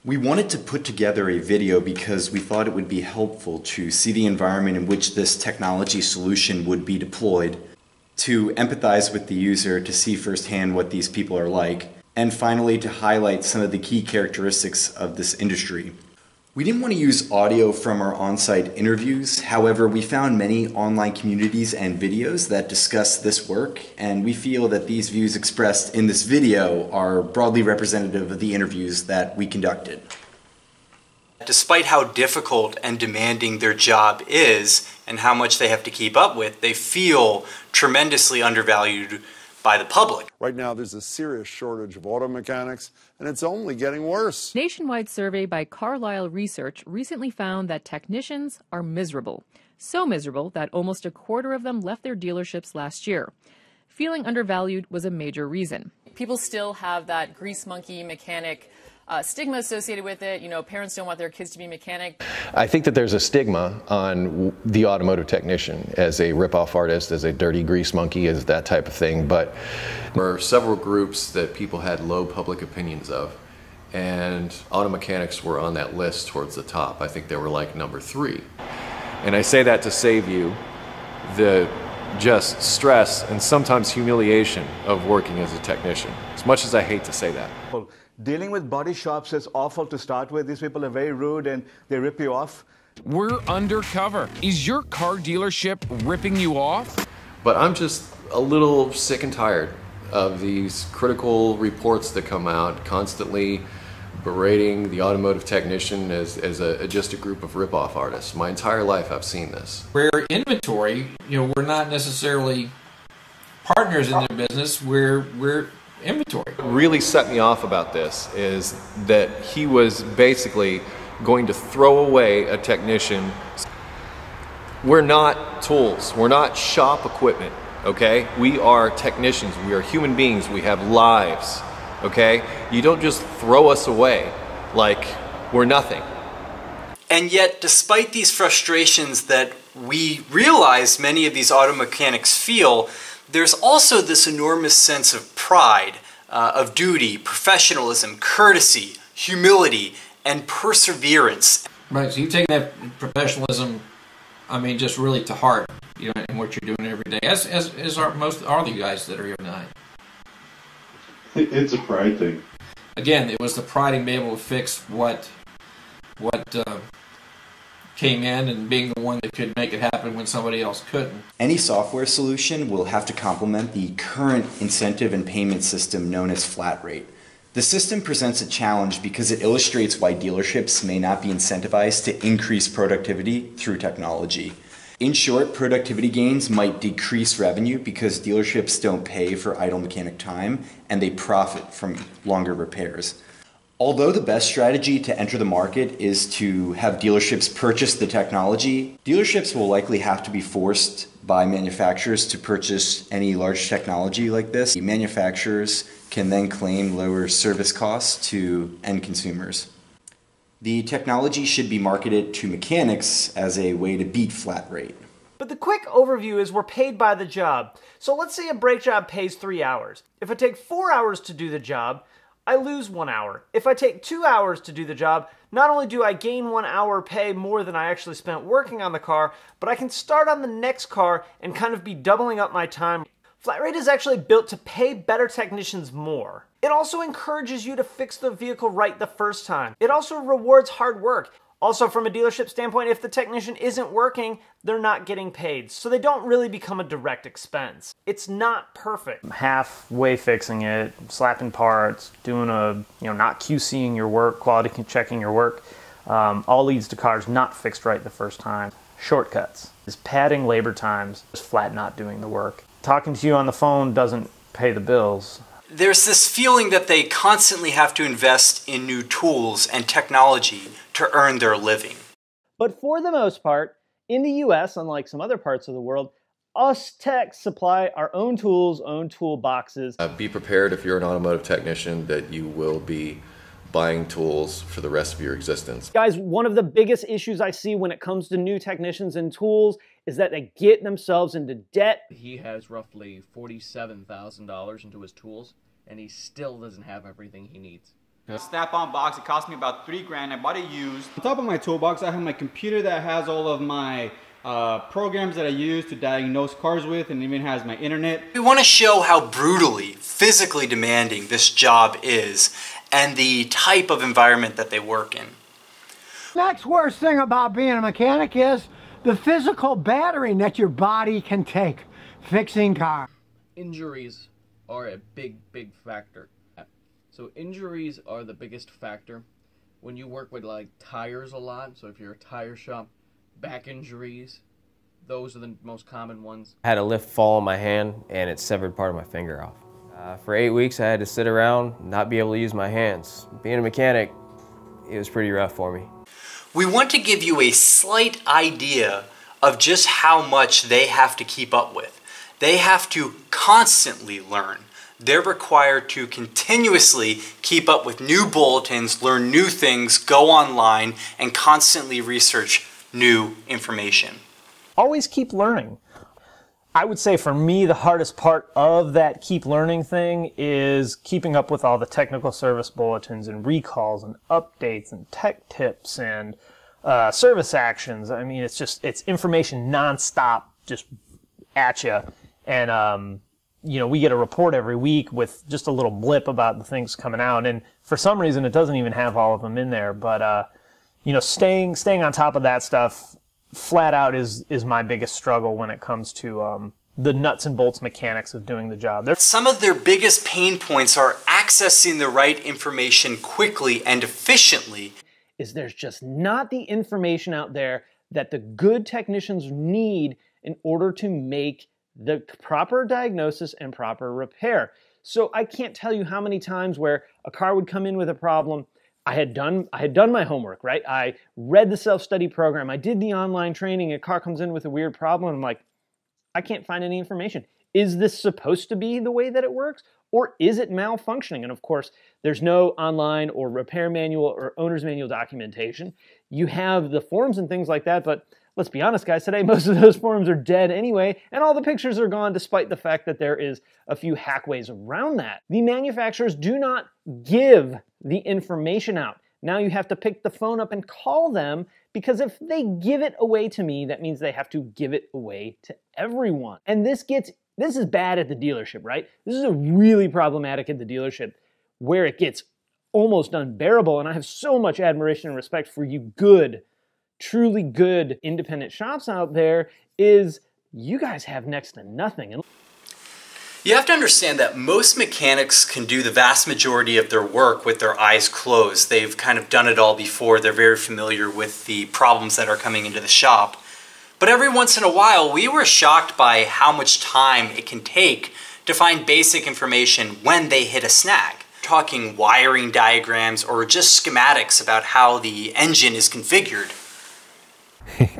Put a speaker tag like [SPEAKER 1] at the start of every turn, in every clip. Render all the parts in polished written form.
[SPEAKER 1] We wanted to put together a video because we thought it would be helpful to see the environment in which this technology solution would be deployed, to empathize with the user to see firsthand what these people are like, and finally to highlight some of the key characteristics of this industry. We didn't want to use audio from our on-site interviews. However, we found many online communities and videos that discuss this work, and we feel that these views expressed in this video are broadly representative of the interviews that we conducted. Despite how difficult and demanding their job is and how much they have to keep up with, they feel tremendously undervalued by the public.
[SPEAKER 2] Right now there's a serious shortage of auto mechanics, and it's only getting worse.
[SPEAKER 3] A nationwide survey by Carlisle Research recently found that technicians are miserable. So miserable that almost a quarter of them left their dealerships last year. Feeling undervalued was a major reason.
[SPEAKER 4] People still have that grease monkey mechanic stigma associated with it. You know, parents don't want their kids to be mechanic.
[SPEAKER 5] I think that there's a stigma on the automotive technician as a rip-off artist, as a dirty grease monkey, as that type of thing. But
[SPEAKER 6] there were several groups that people had low public opinions of, and auto mechanics were on that list towards the top. I think they were like number 3. And I say that to save you the just stress and sometimes humiliation of working as a technician, as much as I hate to say that.
[SPEAKER 7] Well, dealing with body shops is awful to start with. These people are very rude and they rip you off.
[SPEAKER 8] We're undercover. Is your car dealership ripping you off?
[SPEAKER 6] But I'm just a little sick and tired of these critical reports that come out constantly berating the automotive technician as just a group of rip-off artists. My entire life I've seen this.
[SPEAKER 9] Where inventory, you know, we're not necessarily partners in their business, we're inventory.
[SPEAKER 6] What really set me off about this is that he was basically going to throw away a technician. We're not tools, we're not shop equipment, okay? We are technicians, we are human beings, we have lives, okay? You don't just throw us away like we're nothing.
[SPEAKER 1] And yet, despite these frustrations that we realize many of these auto mechanics feel, there's also this enormous sense of pride, of duty, professionalism, courtesy, humility, and perseverance.
[SPEAKER 9] Right, so you take that professionalism, I mean, just really to heart, you know, in what you're doing every day, as are most all the guys that are here tonight.
[SPEAKER 10] It's a pride thing.
[SPEAKER 9] Again, it was the pride in being able to fix what came in and being the one that could make it happen when somebody else couldn't.
[SPEAKER 1] Any software solution will have to complement the current incentive and payment system known as flat rate. The system presents a challenge because it illustrates why dealerships may not be incentivized to increase productivity through technology. In short, productivity gains might decrease revenue because dealerships don't pay for idle mechanic time and they profit from longer repairs. Although the best strategy to enter the market is to have dealerships purchase the technology, dealerships will likely have to be forced by manufacturers to purchase any large technology like this. The manufacturers can then claim lower service costs to end consumers. The technology should be marketed to mechanics as a way to beat flat rate.
[SPEAKER 11] But the quick overview is we're paid by the job. So let's say a brake job pays 3 hours. If I take 4 hours to do the job, I lose 1 hour. If I take 2 hours to do the job, not only do I gain 1 hour pay more than I actually spent working on the car, but I can start on the next car and kind of be doubling up my time. Flat rate is actually built to pay better technicians more. It also encourages you to fix the vehicle right the first time. It also rewards hard work. Also, from a dealership standpoint, if the technician isn't working, they're not getting paid, so they don't really become a direct expense. It's not perfect.
[SPEAKER 12] Halfway fixing it, slapping parts, doing not QCing your work, quality checking your work, all leads to cars not fixed right the first time. Shortcuts is padding labor times, just flat not doing the work. Talking to you on the phone doesn't pay the bills.
[SPEAKER 1] There's this feeling that they constantly have to invest in new tools and technology to earn their living.
[SPEAKER 11] But for the most part, in the US, unlike some other parts of the world, us techs supply our own tools, own toolboxes.
[SPEAKER 6] Be prepared if you're an automotive technician that you will be buying tools for the rest of your existence.
[SPEAKER 11] Guys, one of the biggest issues I see when it comes to new technicians and tools is that they get themselves into debt.
[SPEAKER 13] He has roughly $47,000 into his tools, and he still doesn't have everything he needs. Snap-on box, it cost me about $3 grand. I bought it used.
[SPEAKER 14] On top of my toolbox, I have my computer that has all of my programs that I use to diagnose cars with, and even has my internet.
[SPEAKER 1] We want to show how brutally, physically demanding this job is and the type of environment that they work in.
[SPEAKER 15] Next worst thing about being a mechanic is the physical battering that your body can take fixing cars.
[SPEAKER 16] Injuries are a big factor. So injuries are the biggest factor. When you work with like tires a lot, so if you're a tire shop, back injuries, those are the most common ones.
[SPEAKER 17] I had a lift fall on my hand and it severed part of my finger off. For 8 weeks I had to sit around, not be able to use my hands. Being a mechanic, it was pretty rough for me.
[SPEAKER 1] We want to give you a slight idea of just how much they have to keep up with. They have to constantly learn. They're required to continuously keep up with new bulletins, learn new things, go online, and constantly research new information.
[SPEAKER 12] Always keep learning. I would say for me, the hardest part of that keep learning thing is keeping up with all the technical service bulletins and recalls and updates and tech tips and service actions. I mean, it's information nonstop just at you. And, you know, we get a report every week with just a little blip about the things coming out. And for some reason, it doesn't even have all of them in there. But, you know, staying on top of that stuff flat out is my biggest struggle when it comes to the nuts and bolts mechanics of doing the job.
[SPEAKER 1] Some of their biggest pain points are accessing the right information quickly and efficiently.
[SPEAKER 11] There's just not the information out there that the good technicians need in order to make the proper diagnosis and proper repair. So I can't tell you how many times where a car would come in with a problem. I had done my homework, right? I read the self-study program. I did the online training. A car comes in with a weird problem. I'm like, I can't find any information. Is this supposed to be the way that it works? Or is it malfunctioning? And of course, there's no online or repair manual or owner's manual documentation. You have the forums and things like that, but let's be honest, guys, today most of those forums are dead anyway, and all the pictures are gone despite the fact that there is a few hack ways around that. The manufacturers do not give the information out. Now you have to pick the phone up and call them, because if they give it away to me, that means they have to give it away to everyone. And this is bad at the dealership, right? This is a really problematic at the dealership where it gets almost unbearable, and I have so much admiration and respect for you good, truly good independent shops out there, is you guys have next to nothing.
[SPEAKER 1] You have to understand that most mechanics can do the vast majority of their work with their eyes closed. They've kind of done it all before. They're very familiar with the problems that are coming into the shop. But every once in a while, we were shocked by how much time it can take to find basic information when they hit a snag. We're talking wiring diagrams or just schematics about how the engine is configured.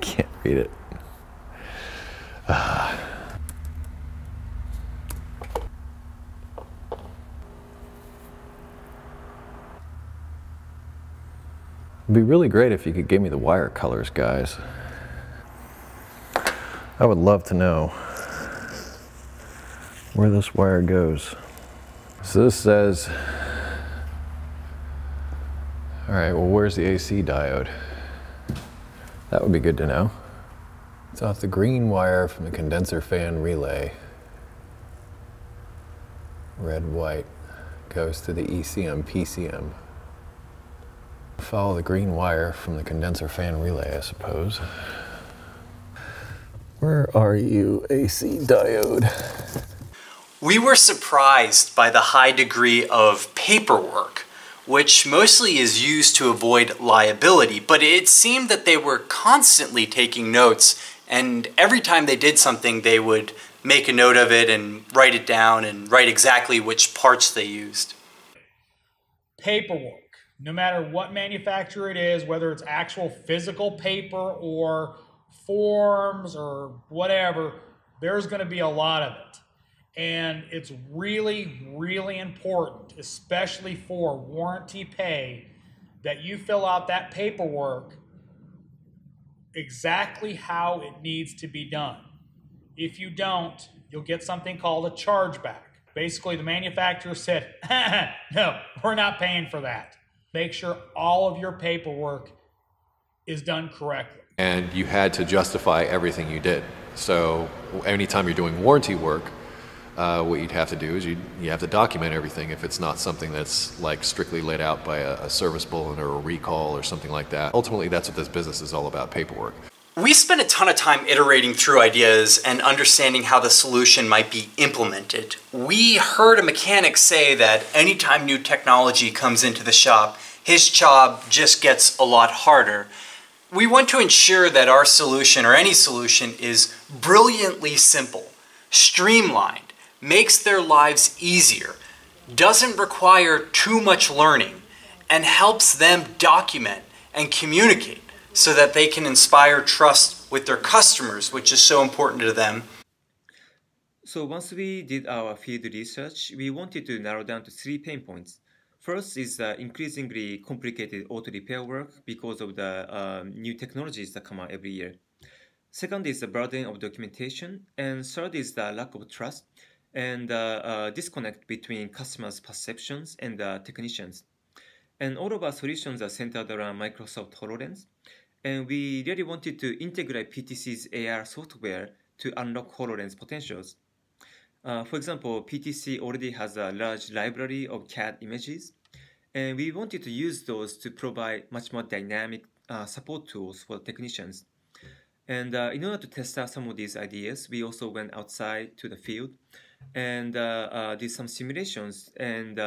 [SPEAKER 5] Can't read it. It'd be really great if you could give me the wire colors, guys. I would love to know where this wire goes. So this says, all right, well, where's the AC diode? That would be good to know. It's off the green wire from the condenser fan relay. Red, white, goes to the ECM, PCM. Follow the green wire from the condenser fan relay, I suppose. Where are you, AC diode?
[SPEAKER 1] We were surprised by the high degree of paperwork, which mostly is used to avoid liability, but it seemed that they were constantly taking notes, and every time they did something, they would make a note of it and write it down and write exactly which parts they used.
[SPEAKER 18] Paperwork. No matter what manufacturer it is, whether it's actual physical paper or forms or whatever, there's going to be a lot of it. And it's really, really important, especially for warranty pay, that you fill out that paperwork exactly how it needs to be done. If you don't, you'll get something called a chargeback. Basically, the manufacturer said, no, we're not paying for that. Make sure all of your paperwork is done correctly.
[SPEAKER 6] And you had to justify everything you did. So anytime you're doing warranty work, what you'd have to do is you have to document everything if it's not something that's like strictly laid out by a service bulletin or a recall or something like that. Ultimately, that's what this business is all about, paperwork.
[SPEAKER 1] We spent a ton of time iterating through ideas and understanding how the solution might be implemented. We heard a mechanic say that anytime new technology comes into the shop, his job just gets a lot harder. We want to ensure that our solution, or any solution, is brilliantly simple, streamlined, makes their lives easier, doesn't require too much learning, and helps them document and communicate so that they can inspire trust with their customers, which is so important to them.
[SPEAKER 19] So once we did our field research, we wanted to narrow down to 3 pain points. First is the increasingly complicated auto repair work because of the new technologies that come out every year. Second is the burden of documentation. And third is the lack of trust and disconnect between customers' perceptions and the technicians. And all of our solutions are centered around Microsoft HoloLens. And we really wanted to integrate PTC's AR software to unlock HoloLens potentials. For example, PTC already has a large library of CAD images, and we wanted to use those to provide much more dynamic support tools for technicians. And in order to test out some of these ideas, we also went outside to the field and did some simulations. And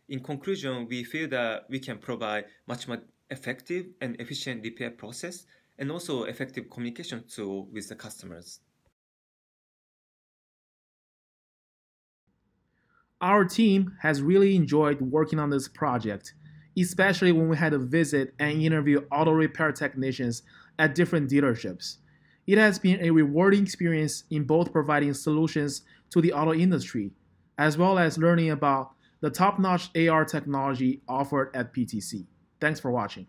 [SPEAKER 19] in conclusion, we feel that we can provide much more effective and efficient repair process and also effective communication tool with the customers.
[SPEAKER 20] Our team has really enjoyed working on this project, especially when we had to visit and interview auto repair technicians at different dealerships. It has been a rewarding experience in both providing solutions to the auto industry, as well as learning about the top-notch AR technology offered at PTC. Thanks for watching.